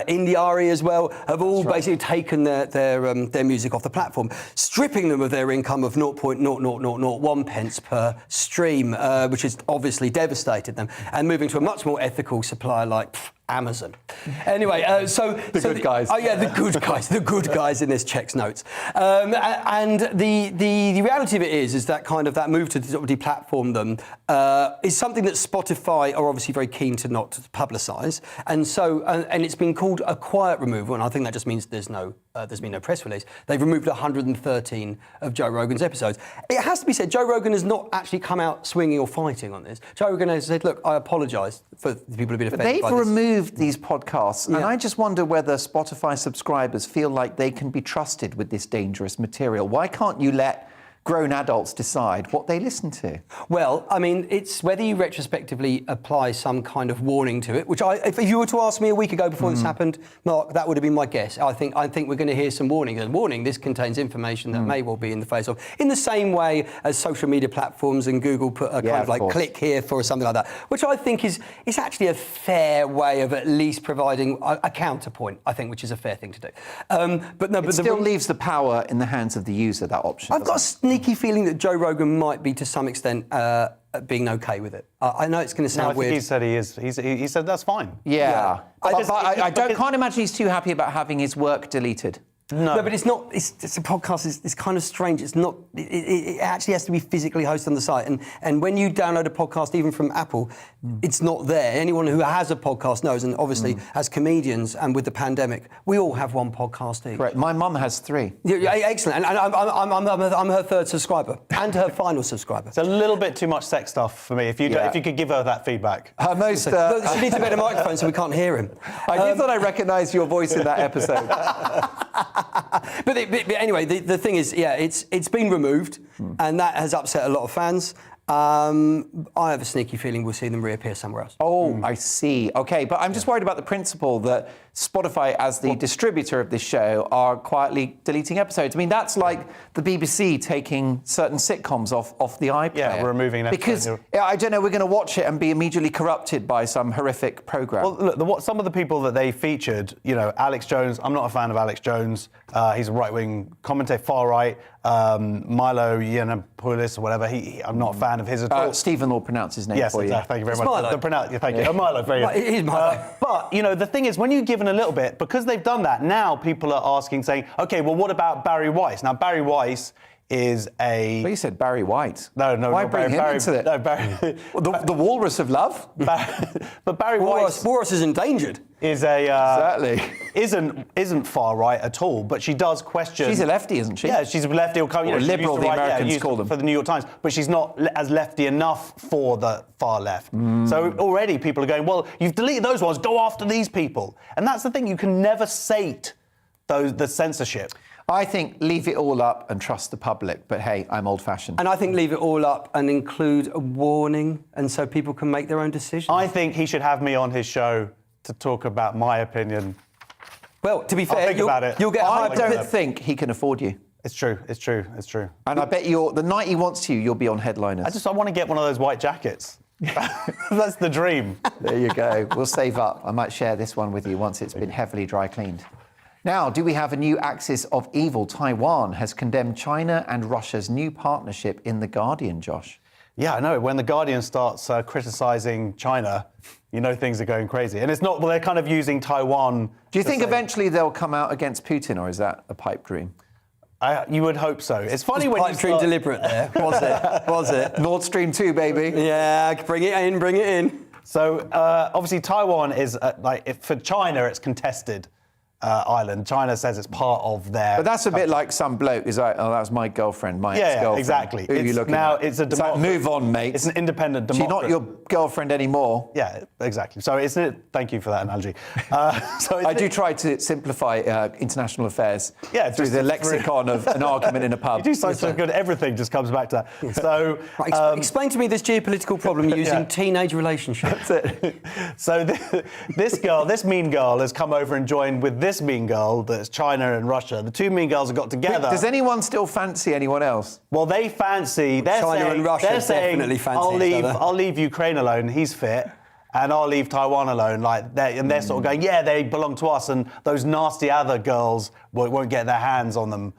Indy Ari as well, have all basically taken their music off the platform, stripping them of their income of 0.00001 pence per stream, which has obviously devastated them, and moving to a much more ethical supplier like Amazon. Anyway, the good guys. Oh yeah, the good guys in this checks notes. And the reality of it is that kind of that move to sort of deplatform them is something that Spotify are obviously very keen to not publicise, and so and it's been called a quiet removal, and I think that just means there's been no press release. They've removed 113 of Joe Rogan's episodes. It has to be said, Joe Rogan has not actually come out swinging or fighting on this. Joe Rogan has said, "Look, I apologise for the people who've been affected by this." They've removed these podcasts, and I just wonder whether Spotify subscribers feel like they can be trusted with this dangerous material. Why can't you let grown adults decide what they listen to? Well, I mean, it's whether you retrospectively apply some kind of warning to it, which if you were to ask me a week ago before this happened, Mark, that would have been my guess. I think we're going to hear some warning. And warning, this contains information that may well be in the face of, in the same way as social media platforms and Google put a kind of like click here for something like that, which I think is actually a fair way of at least providing a counterpoint, I think, which is a fair thing to do. But no, it still leaves the power in the hands of the user, that option. I've got a sneaky feeling that Joe Rogan might be, to some extent, being okay with it. I know it's going to sound weird. I think he said he is. He said that's fine. Yeah. I can't imagine he's too happy about having his work deleted. No, but it's not. It's a podcast. It's kind of strange. It's not. It actually has to be physically hosted on the site. And when you download a podcast, even from Apple, it's not there. Anyone who has a podcast knows. And obviously, as comedians and with the pandemic, we all have one podcast each. Correct. My mum has 3. Yeah, excellent. And I'm her 3rd subscriber and her final subscriber. It's a little bit too much sex stuff for me. If you could give her that feedback. Her most. She needs a better microphone so we can't hear him. I thought I recognised your voice in that episode. But anyway, the thing is, it's been removed, and that has upset a lot of fans. I have a sneaky feeling we'll see them reappear somewhere else. Oh, I see. OK, but I'm just worried about the principle that Spotify, as the distributor of this show, are quietly deleting episodes. I mean, that's like the BBC taking certain sitcoms off the iPlayer. Yeah, we're removing an episode. Because, I don't know, we're going to watch it and be immediately corrupted by some horrific programme. Well, look, some of the people that they featured, Alex Jones, I'm not a fan of Alex Jones. He's a right-wing commentator, far-right. Milo Yiannopoulos or whatever, I'm not a fan of his at all. Stephen will pronounce his name for you. Yes, thank you very much. Milo. Thank you. Milo, very good. It is Milo. But, the thing is, when you're given a little bit, because they've done that, now people are saying, OK, well, what about Barry Weiss? Now, Barry Weiss is a... Well, you said Barry White. No, Why not bring him into it? No, Barry... the walrus of love? But Barry White... Boris is endangered. Is a... Exactly. Isn't far right at all, but she does question... She's a lefty, isn't she? Yeah, she's a lefty. Or liberal, the Americans call them. For the New York Times. But she's not as lefty enough for the far left. So already people are going, well, you've deleted those ones, go after these people. And that's the thing, you can never sate the censorship. I think leave it all up and trust the public. But hey, I'm old-fashioned. And I think leave it all up and include a warning, and so people can make their own decisions. I think he should have me on his show to talk about my opinion. Well, to be fair, you'll get. I don't think he can afford you. It's true. And I bet the night he wants you, you'll be on headliners. I want to get one of those white jackets. That's the dream. There you go. We'll save up. I might share this one with you once it's been heavily dry cleaned. Now, do we have a new axis of evil? Taiwan has condemned China and Russia's new partnership in The Guardian, Josh. Yeah, I know. When The Guardian starts criticising China, you know things are going crazy. And it's not, well, they're kind of using Taiwan. Do you think eventually they'll come out against Putin, or is that a pipe dream? You would hope so. It's funny when pipe dream deliberate there, was it? Was it? Nord Stream 2, baby. Yeah, bring it in. So, obviously, Taiwan is, for China, it's contested. Island. China says it's part of their... But that's a bit like some bloke is like, oh, that was my girlfriend, my ex-girlfriend. Yeah, exactly. Who are you looking at? It's a democracy. Move on, mate. It's an independent democracy. She's not your girlfriend anymore. Yeah, exactly. So thank you for that analogy. I do try to simplify international affairs through the lexicon of an argument in a pub. You do so good, everything just comes back to that. So, explain to me this geopolitical problem using teenage relationships. That's it. So this mean girl has come over and joined with this mean girl that's China and Russia. The two mean girls have got together. Does anyone still fancy anyone else? Well, they fancy... China and Russia definitely fancy each other. I'll leave Ukraine alone, he's fit, and I'll leave Taiwan alone. They're sort of going, yeah, they belong to us, and those nasty other girls won't get their hands on them.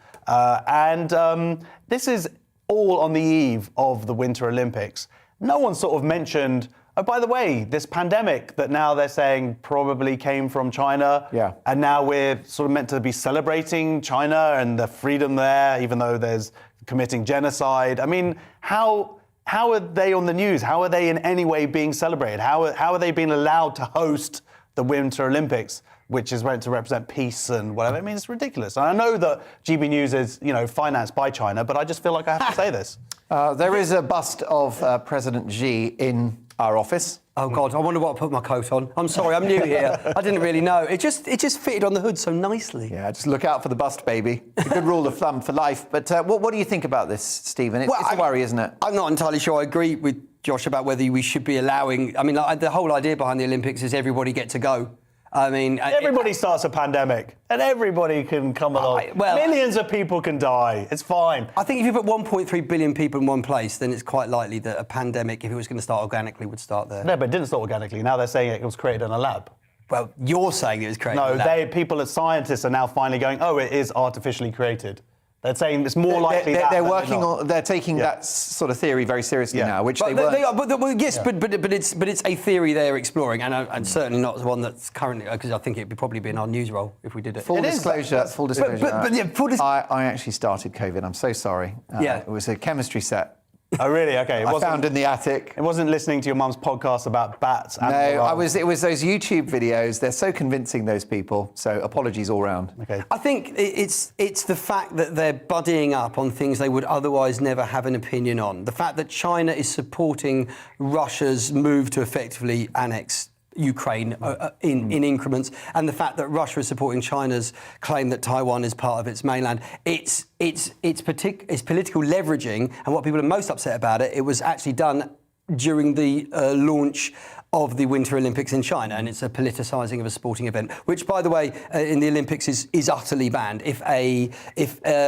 This is all on the eve of the Winter Olympics. No one sort of mentioned... Oh, by the way, this pandemic that now they're saying probably came from China. Yeah. And now we're sort of meant to be celebrating China and the freedom there, even though there's committing genocide. I mean, how are they on the news? How are they in any way being celebrated? How are they being allowed to host the Winter Olympics, which is meant to represent peace and whatever? I mean, it's ridiculous. And I know that GBNews is, financed by China, but I just feel like I have to say this. There is a bust of President Xi in our office. Oh God, I wonder what I put my coat on. I'm sorry, I'm new here. I didn't really know. It just fitted on the hood so nicely. Yeah, just look out for the bust, baby. It's a good rule of thumb for life. But what do you think about this, Stephen? It's a worry, isn't it? I'm not entirely sure I agree with Josh about whether we should be allowing... I mean, the whole idea behind the Olympics is everybody get to go. I mean... Everybody starts a pandemic, and everybody can come along. Millions of people can die. It's fine. I think if you put 1.3 billion people in one place, then it's quite likely that a pandemic, if it was going to start organically, would start there. No, but it didn't start organically. Now they're saying it was created in a lab. Well, you're saying it was created in a lab. People as scientists are now finally going, oh, it is artificially created. They're saying it's more likely they're taking that sort of theory very seriously now, which they weren't. But it's a theory they're exploring, and certainly not one that's currently, because I think it'd probably be in our news role if we did it. Full disclosure. I actually started COVID. I'm so sorry. It was a chemistry set. Oh, really? OK. I found in the attic. It wasn't listening to your mum's podcast about bats. No, it was those YouTube videos. They're so convincing, those people. So apologies all round. Okay. I think it's the fact that they're buddying up on things they would otherwise never have an opinion on. The fact that China is supporting Russia's move to effectively annex Ukraine in increments, and the fact that Russia is supporting China's claim that Taiwan is part of its mainland. It's political leveraging, and what people are most upset about it was actually done during the launch of the Winter Olympics in China, and it's a politicising of a sporting event, which, by the way, in the Olympics is utterly banned. If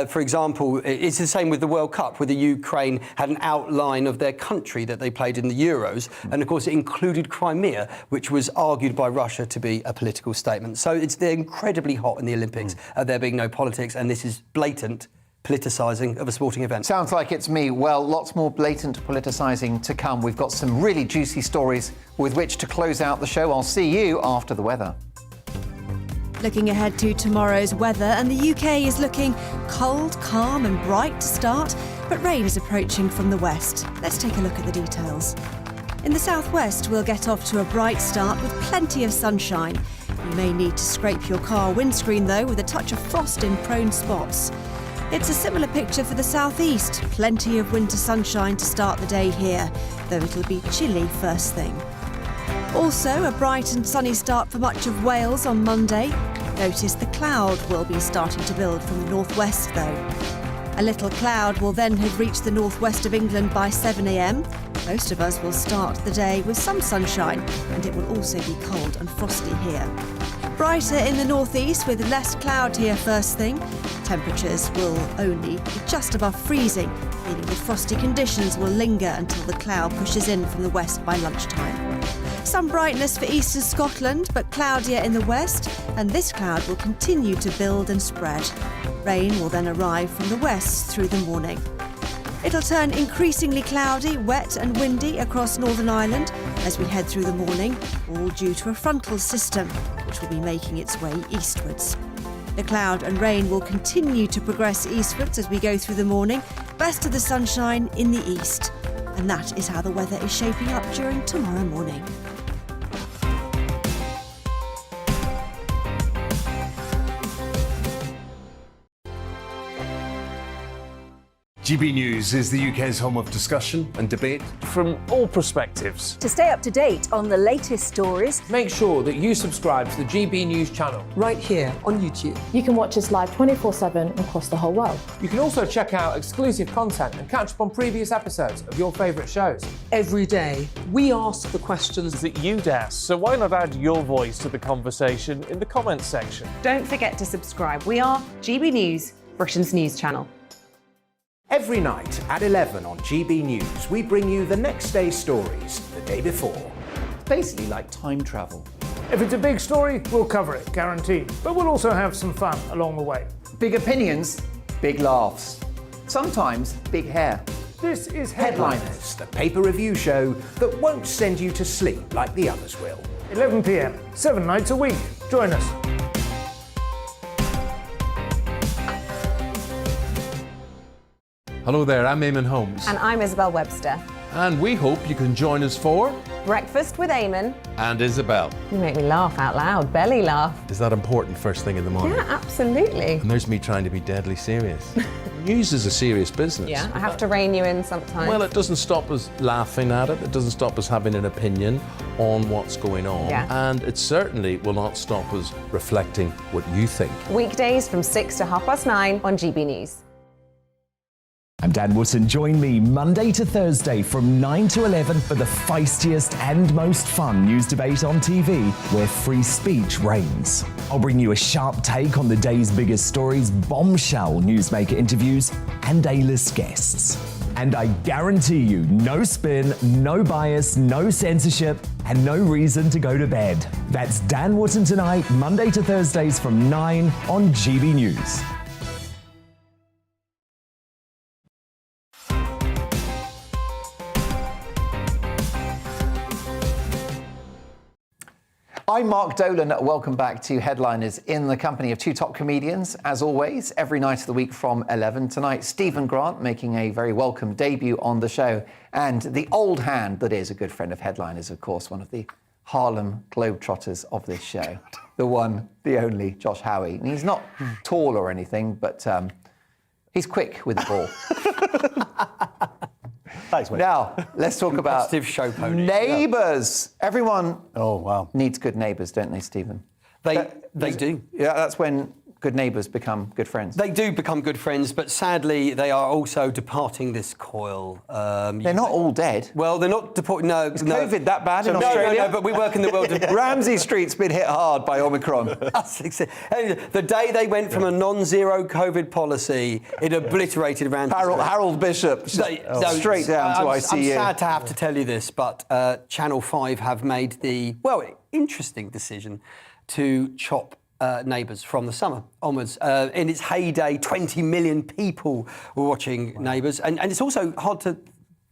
for example, it's the same with the World Cup, where the Ukraine had an outline of their country that they played in the Euros, and of course it included Crimea, which was argued by Russia to be a political statement. So they're incredibly hot in the Olympics, there being no politics, and this is blatant politicising of a sporting event. Sounds like it's me. Well, lots more blatant politicising to come. We've got some really juicy stories with which to close out the show. I'll see you after the weather. Looking ahead to tomorrow's weather, and the UK is looking cold, calm and bright to start, but rain is approaching from the west. Let's take a look at the details. In the southwest, we'll get off to a bright start with plenty of sunshine. You may need to scrape your car windscreen though, with a touch of frost in prone spots. It's a similar picture for the southeast. Plenty of winter sunshine to start the day here, though it'll be chilly first thing. Also, a bright and sunny start for much of Wales on Monday. Notice the cloud will be starting to build from the northwest though. A little cloud will then have reached the northwest of England by 7 a.m. Most of us will start the day with some sunshine, and it will also be cold and frosty here. Brighter in the northeast with less cloud here first thing. Temperatures will only be just above freezing, meaning the frosty conditions will linger until the cloud pushes in from the west by lunchtime. Some brightness for eastern Scotland, but cloudier in the west, and this cloud will continue to build and spread. Rain will then arrive from the west through the morning. It'll turn increasingly cloudy, wet and windy across Northern Ireland as we head through the morning, all due to a frontal system which will be making its way eastwards. The cloud and rain will continue to progress eastwards as we go through the morning, best of the sunshine in the east. And that is how the weather is shaping up during tomorrow morning. GB News is the UK's home of discussion and debate from all perspectives. To stay up to date on the latest stories, make sure that you subscribe to the GB News channel right here on YouTube. You can watch us live 24/7 across the whole world. You can also check out exclusive content and catch up on previous episodes of your favourite shows. Every day, we ask the questions that you'd ask, so why not add your voice to the conversation in the comments section? Don't forget to subscribe. We are GB News, Britain's news channel. Every night at 11 on GB News, we bring you the next day's stories the day before. It's basically like time travel. If it's a big story, we'll cover it, guaranteed. But we'll also have some fun along the way. Big opinions, big laughs. Sometimes big hair. This is Headliners, the paper review show that won't send you to sleep like the others will. 11 p.m, 7 nights a week. Join us. Hello there, I'm Eamon Holmes. And I'm Isabel Webster. And we hope you can join us for Breakfast with Eamon. And Isabel. You make me laugh out loud, belly laugh. Is that important first thing in the morning? Yeah, absolutely. And there's me trying to be deadly serious. News is a serious business. Yeah, I have to rein you in sometimes. Well, it doesn't stop us laughing at it. It doesn't stop us having an opinion on what's going on. Yeah. And it certainly will not stop us reflecting what you think. Weekdays from 6 to 9:30 on GB News. I'm Dan Wootton. Join me Monday to Thursday from 9 to 11 for the feistiest and most fun news debate on TV, where free speech reigns. I'll bring you a sharp take on the day's biggest stories, bombshell newsmaker interviews, and A-list guests. And I guarantee you, no spin, no bias, no censorship, and no reason to go to bed. That's Dan Wootton tonight, Monday to Thursdays from 9 on GB News. I'm Mark Dolan. Welcome back to Headliners in the company of two top comedians, as always, every night of the week from 11. Tonight, Stephen Grant making a very welcome debut on the show. And the old hand that is a good friend of Headliners, of course, one of the Harlem Globetrotters of this show. The one, the only, Josh Howie. And he's not tall or anything, but he's quick with the ball. Thanks, mate. Now, let's talk about show pony. neighbours. Everyone needs good neighbours, don't they, Stephen? They do. Yeah, that's when good neighbours become good friends. They do become good friends, but sadly, they are also departing this coil. They're not all dead. Well, they're not deporting. No, Is COVID that bad in Australia? No, but we work in the world of Ramsey Street's been hit hard by Omicron. The day they went from a non-zero COVID policy, it obliterated around. Harold Bishop, straight down to ICU. I'm sad to have to tell you this, but Channel 5 have made the, interesting decision to chop Neighbours from the summer onwards. In its heyday, 20 million people were watching Neighbours. And it's also hard to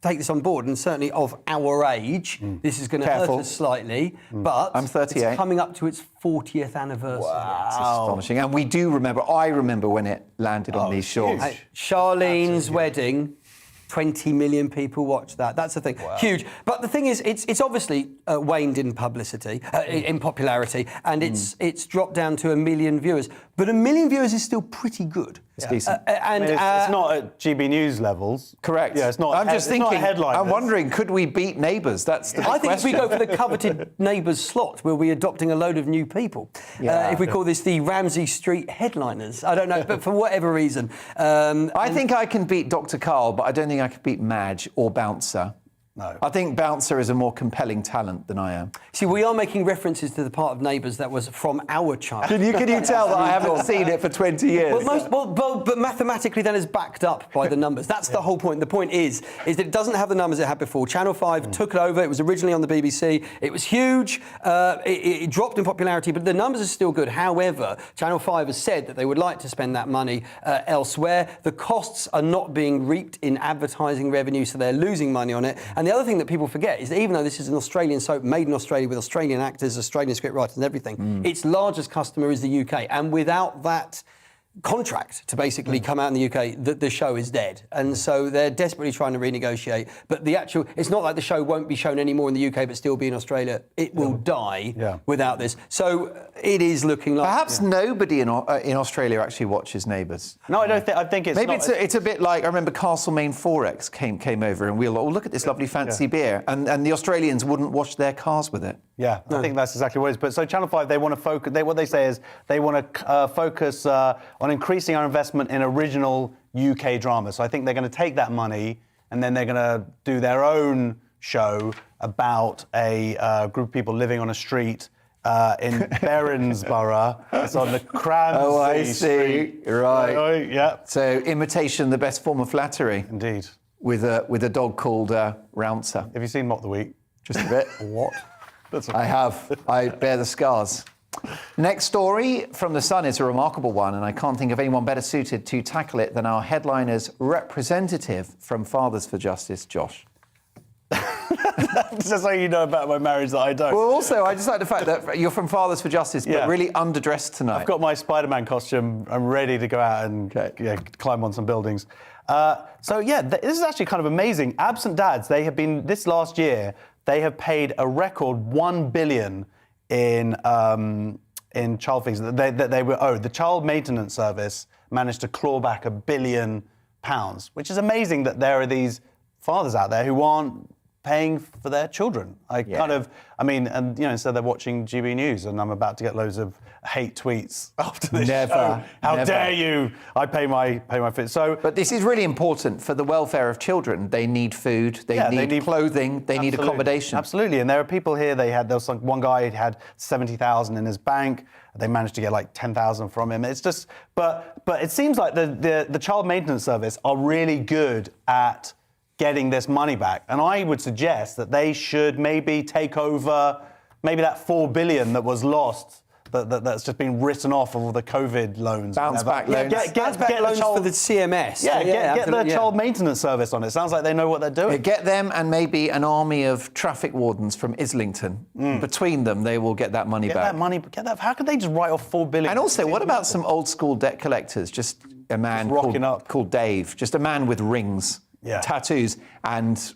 take this on board, and certainly of our age, this is going to hurt us slightly, but I'm 38. It's coming up to its 40th anniversary. Wow. It's astonishing. And I remember when it landed on these shores. Charlene's wedding, 20 million people watched that. That's the thing. Wow. Huge. But the thing is, it's obviously waned in publicity, in popularity, and it's dropped down to 1 million viewers. But 1 million viewers is still pretty good. It's decent. It's not at GB News levels. Correct. Yeah, it's not. I'm just thinking. Headline. I'm wondering, could we beat Neighbours? That's the big I think question. if we go for the coveted Neighbours slot, we'll be adopting a load of new people. If we call this the Ramsey Street Headliners, I don't know, but for whatever reason, I think I can beat Dr. Karl, but I don't think I could beat Madge or Bouncer. No. I think Bouncer is a more compelling talent than I am. See, we are making references to the part of Neighbours that was from our child. Can you tell that I haven't seen it for 20 years? But mathematically, that is backed up by the numbers. That's the whole point. The point is that it doesn't have the numbers it had before. Channel 5 took it over. It was originally on the BBC. It was huge. It dropped in popularity, but the numbers are still good. However, Channel 5 has said that they would like to spend that money elsewhere. The costs are not being reaped in advertising revenue, so they're losing money on it. And the other thing that people forget is that even though this is an Australian soap made in Australia with Australian actors, Australian scriptwriters and everything, its largest customer is the UK. And without that contract to basically come out in the UK, the show is dead. And so they're desperately trying to renegotiate. But it's not like the show won't be shown anymore in the UK but still be in Australia. It will die without this. So it is looking like... Perhaps nobody in Australia actually watches Neighbours. No, I don't think. I think it's maybe it's a bit like, I remember Castlemaine Forex came over and we were like, oh, look at this lovely fancy beer. And the Australians wouldn't wash their cars with it. Yeah, I think that's exactly what it is. But so Channel 5, they want to focus. What they say is they want to focus on increasing our investment in original UK drama. So I think they're going to take that money and then they're going to do their own show about a group of people living on a street in Berensborough. It's on the Cramsey Oh, I see. Street. Right. Yeah. So imitation, the best form of flattery. Indeed. With a dog called Rouncer. Have you seen Mock the Week? Just a bit. What? That's okay. I have. I bear the scars. Next story from The Sun is a remarkable one, and I can't think of anyone better suited to tackle it than our headliner's representative from Fathers for Justice, Josh. That's something you know about my marriage that I don't. Well, also, I just like the fact that you're from Fathers for Justice, but really underdressed tonight. I've got my Spider-Man costume. I'm ready to go out and climb on some buildings. This is actually kind of amazing. Absent dads, they have been, this last year, they have paid a record $1 billion in child fees that they were owed. The Child Maintenance Service managed to claw back £1 billion, which is amazing that there are these fathers out there who aren't paying for their children. Instead they're watching GB News, and I'm about to get loads of hate tweets after this show. How dare you? I pay my fees. But this is really important for the welfare of children. They need food, they need clothing, they need accommodation. Absolutely, and there are people here. There was one guy who had 70,000 in his bank. They managed to get like 10,000 from him. It's just, but it seems like the Child Maintenance Service are really good at getting this money back. And I would suggest that they should maybe take over maybe that $4 billion that was lost, that's just been written off of all the COVID loans. Bounce back loans. Get loans for the CMS. Get the Child Maintenance Service on it. Sounds like they know what they're doing. Get them and maybe an army of traffic wardens from Islington. Between them, they will get that money back. How could they just write off $4 billion? And also, what about some old school debt collectors? Just a man called Dave. Just a man with rings. Tattoos and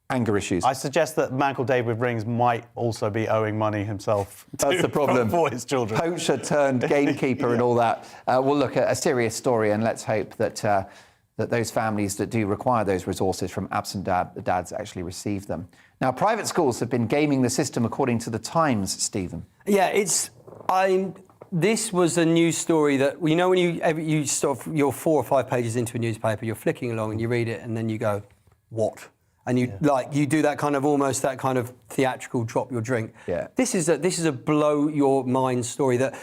anger issues. I suggest that a man called Dave with rings might also be owing money himself. That's the problem. For his children. Poacher turned gamekeeper and all that. We'll look at a serious story, and let's hope that that those families that do require those resources from absent dads actually receive them. Now, private schools have been gaming the system, according to The Times, Stephen. Yeah, this was a news story that, you know, when you sort of, you're 4 or 5 pages into a newspaper, you're flicking along and you read it and then you go, what? And you do that kind of almost that kind of theatrical drop your drink. Yeah. This is a blow your mind story that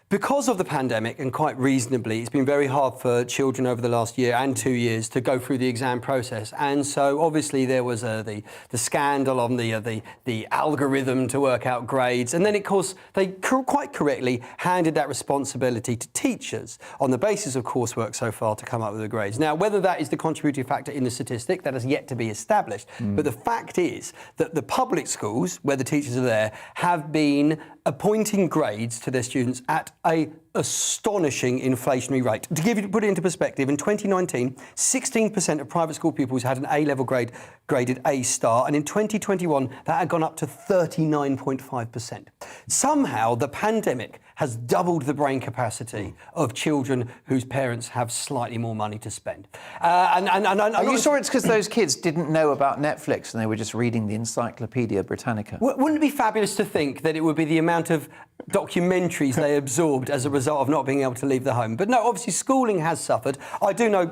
Because of the pandemic, and quite reasonably, it's been very hard for children over the last year and 2 years to go through the exam process. And so, obviously, there was the scandal on the algorithm to work out grades. And then, of course, they quite correctly handed that responsibility to teachers on the basis of coursework so far to come up with the grades. Now, whether that is the contributing factor in the statistic, that has yet to be established. But the fact is that the public schools, where the teachers are there, have been appointing grades to their students at a astonishing inflationary rate. To put it into perspective, in 2019, 16% of private school pupils had an A-level grade graded A star, and in 2021, that had gone up to 39.5%. Somehow, the pandemic has doubled the brain capacity of children whose parents have slightly more money to spend. Are you sure it's because those kids didn't know about Netflix and they were just reading the Encyclopedia Britannica? Wouldn't it be fabulous to think that it would be the amount of documentaries they absorbed as a result of not being able to leave the home? But no, obviously schooling has suffered. I do know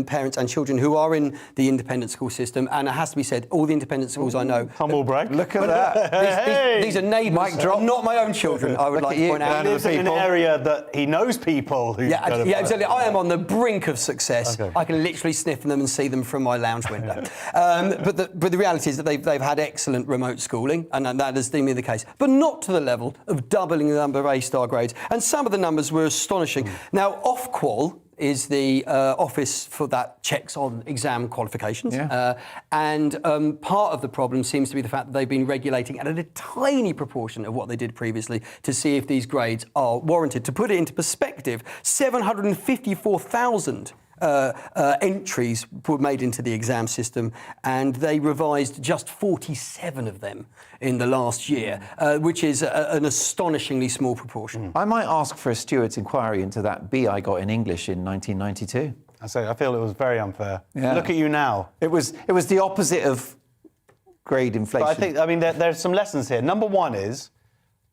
parents and children who are in the independent school system, and it has to be said, all the independent schools I know... Humble brag. Look at that. These are neighbours, not my own children, I would like to point out. He lives in an area that he knows people who... Yeah, exactly. I am on the brink of success. Okay. I can literally sniff them and see them from my lounge window. But the reality is that they've had excellent remote schooling, and that has been the case. But not to the level of doubling the number of A-star grades. And some of the numbers were astonishing. Now, Ofqual is the office for that checks on exam qualifications. Yeah. And part of the problem seems to be the fact that they've been regulating at a tiny proportion of what they did previously to see if these grades are warranted. To put it into perspective, 754,000 entries were made into the exam system, and they revised just 47 of them in the last year, which is an astonishingly small proportion. I might ask for a steward's inquiry into that B I got in English in 1992. I feel it was very unfair. Yeah. Look at you now. It was the opposite of grade inflation. But I think, there's some lessons here. Number one is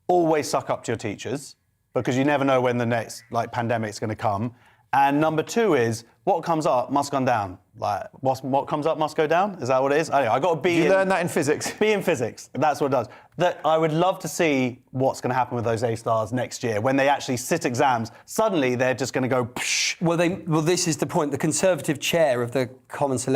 always suck up to your teachers, because you never know when the next pandemic's going to come. And number two is what comes up must come down. Like what comes up must go down. Is that what it is? Anyway, I got a B. Did you learn that in physics? B in physics. That's what it does. That I would love to see what's going to happen with those A stars next year when they actually sit exams. Suddenly they're just going to go. Psh. Well, this is the point. The Conservative chair of the Commons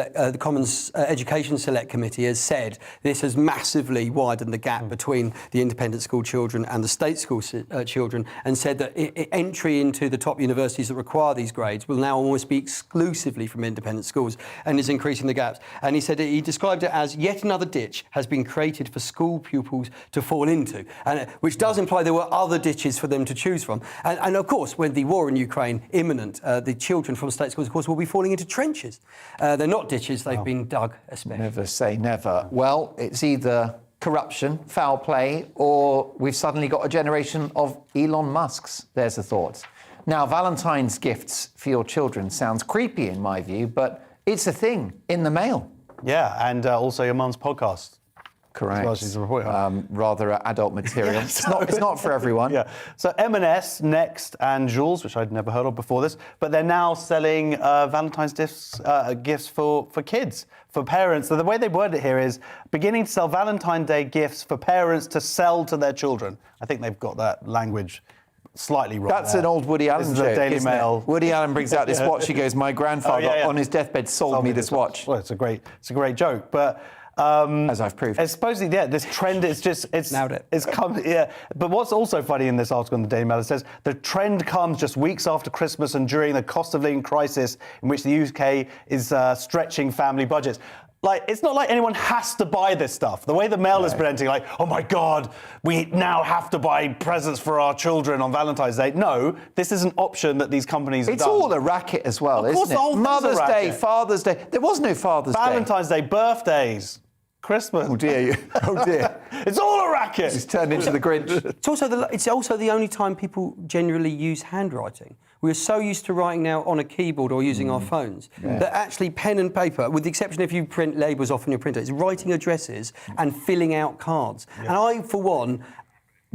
Education Select Committee has said this has massively widened the gap between the independent school children and the state school children, and said that entry into the top universities that require these grades will now almost be exclusively from independent schools, and is increasing the gaps. And he said he described it as yet another ditch has been created for school pupils to fall into, and which does imply there were other ditches for them to choose from. And of course, with the war in Ukraine imminent, the children from state schools, of course, will be falling into trenches. They're not ditches; they've been dug, especially. Never say never. Well, it's either corruption, foul play, or we've suddenly got a generation of Elon Musks. There's a thought. Now, Valentine's gifts for your children sounds creepy in my view, but it's a thing in the mail. Yeah, and also your mum's podcast. Correct. Well, she's a reporter. Rather adult material. Yeah, it's not for everyone. Yeah. So M&S, Next, and Jules, which I'd never heard of before this, but they're now selling Valentine's gifts for kids, for parents. So the way they word it here is beginning to sell Valentine's Day gifts for parents to sell to their children. I think they've got that language slightly wrong. That's an old Woody Allen joke, Daily Mail. Woody Allen brings out this watch. He goes, "My grandfather on his deathbed sold me this watch." Well, it's a great joke, but as I've proved, it's supposedly this trend is it's come. Yeah, but what's also funny in this article in the Daily Mail, it says the trend comes just weeks after Christmas and during the cost of living crisis in which the UK is stretching family budgets. It's not like anyone has to buy this stuff. The way the Mail is presenting, oh my God, we now have to buy presents for our children on Valentine's Day. No, this is an option that these companies have done. It's all a racket as well, isn't it? Mother's Day, Father's Day. There was no Father's Day. Valentine's Day, birthdays, Christmas. Oh dear, oh dear. It's all a racket. It's turned into the Grinch. It's also the only time people generally use handwriting. We're so used to writing now on a keyboard or using our phones that actually pen and paper, with the exception if you print labels off on your printer, is writing addresses and filling out cards. Yeah. And I, for one,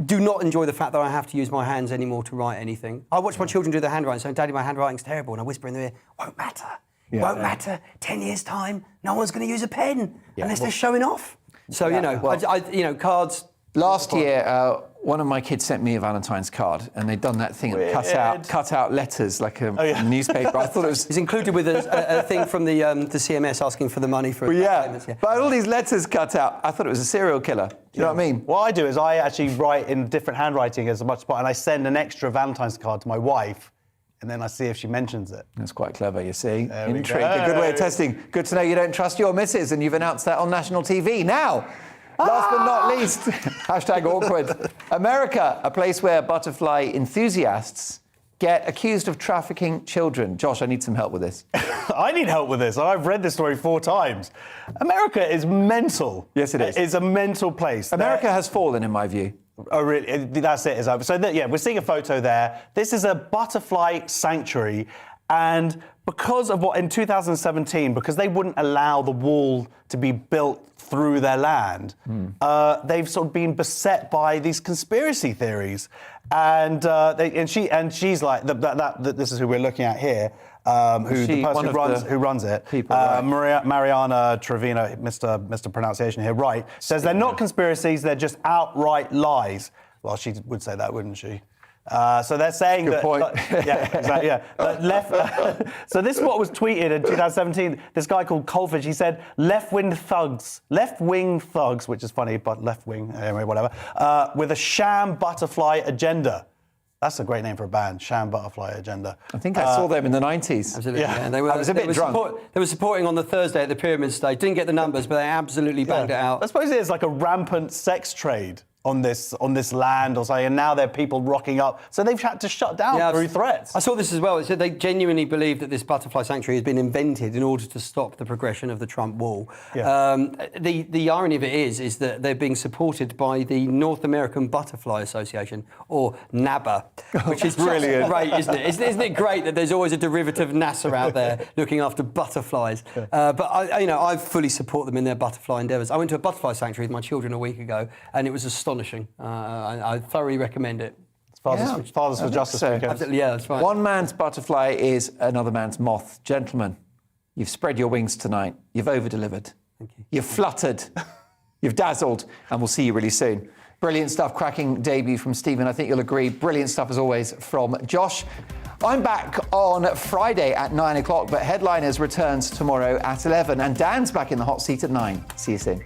do not enjoy the fact that I have to use my hands anymore to write anything. I watch my children do their handwriting, saying, "Daddy, my handwriting's terrible," and I whisper in their ear, "Won't matter. Won't matter. 10 years' time, no one's going to use a pen unless they're showing off." So, cards... Last year, One of my kids sent me a Valentine's card, and they'd done that thing and cut out letters like a newspaper. I thought it was... It's included with a thing from the CMS asking for the money for... payments, But all these letters cut out, I thought it was a serial killer. Do you know what I mean? What I do is I actually write in different handwriting as much as possible, and I send an extra Valentine's card to my wife, and then I see if she mentions it. That's quite clever, you see. Intrigue, a good way of testing. Good to know you don't trust your missus, and you've announced that on national TV. Now, last but not least, hashtag awkward. America, a place where butterfly enthusiasts get accused of trafficking children. Josh, I need some help with this. I need help with this. I've read this story 4 times. America is mental. Yes, it is. It's a mental place. America has fallen, in my view. Oh, really? That's it. So, we're seeing a photo there. This is a butterfly sanctuary. And because of what in 2017, because they wouldn't allow the wall to be built through their land, they've sort of been beset by these conspiracy theories. And she's like, this is who we're looking at here, who runs it. Mariana Trevino, Mr. Pronunciation here, right, says they're not conspiracies, they're just outright lies. Well, she would say that, wouldn't she? So they're saying Good point. Yeah, exactly. Yeah. So this is what was tweeted in 2017. This guy called Colfridge, he said, left-wing thugs, which is funny, but left-wing, anyway, whatever, with a sham butterfly agenda. That's a great name for a band, Sham Butterfly Agenda. I think I saw them in the 90s. Absolutely, yeah. They were supporting on the Thursday at the Pyramid Stage. Didn't get the numbers, but they absolutely banged it out. I suppose it is like a rampant sex trade on this land or something, and now there are people rocking up. So they've had to shut down through threats. I saw this as well. It said they genuinely believe that this butterfly sanctuary has been invented in order to stop the progression of the Trump wall. Yeah. The irony of it is that they're being supported by the North American Butterfly Association, or NABA, which is brilliant. Great, isn't it? Isn't it great that there's always a derivative NASA out there looking after butterflies? But I fully support them in their butterfly endeavours. I went to a butterfly sanctuary with my children a week ago, and it was astonishing. I thoroughly recommend it. Fathers for Justice. So. Absolutely, yeah, that's right. One man's butterfly is another man's moth. Gentlemen, you've spread your wings tonight. You've over-delivered. Thank you. You've fluttered. You've dazzled. And we'll see you really soon. Brilliant stuff. Cracking debut from Stephen. I think you'll agree. Brilliant stuff, as always, from Josh. I'm back on Friday at 9 o'clock, but Headliners returns tomorrow at 11. And Dan's back in the hot seat at 9. See you soon.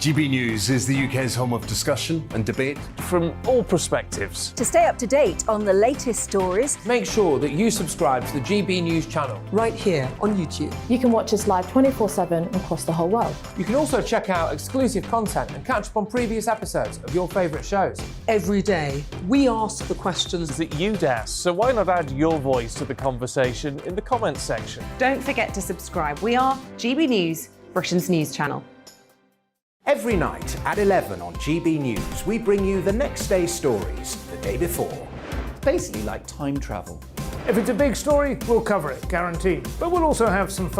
GB News is the UK's home of discussion and debate from all perspectives. To stay up to date on the latest stories, make sure that you subscribe to the GB News channel right here on YouTube. You can watch us live 24/7 across the whole world. You can also check out exclusive content and catch up on previous episodes of your favourite shows. Every day, we ask the questions that you'd ask, so why not add your voice to the conversation in the comments section? Don't forget to subscribe. We are GB News, Britain's news channel. Every night at 11 on GB News, we bring you the next day's stories the day before. It's basically like time travel. If it's a big story, we'll cover it, guaranteed. But we'll also have some fun.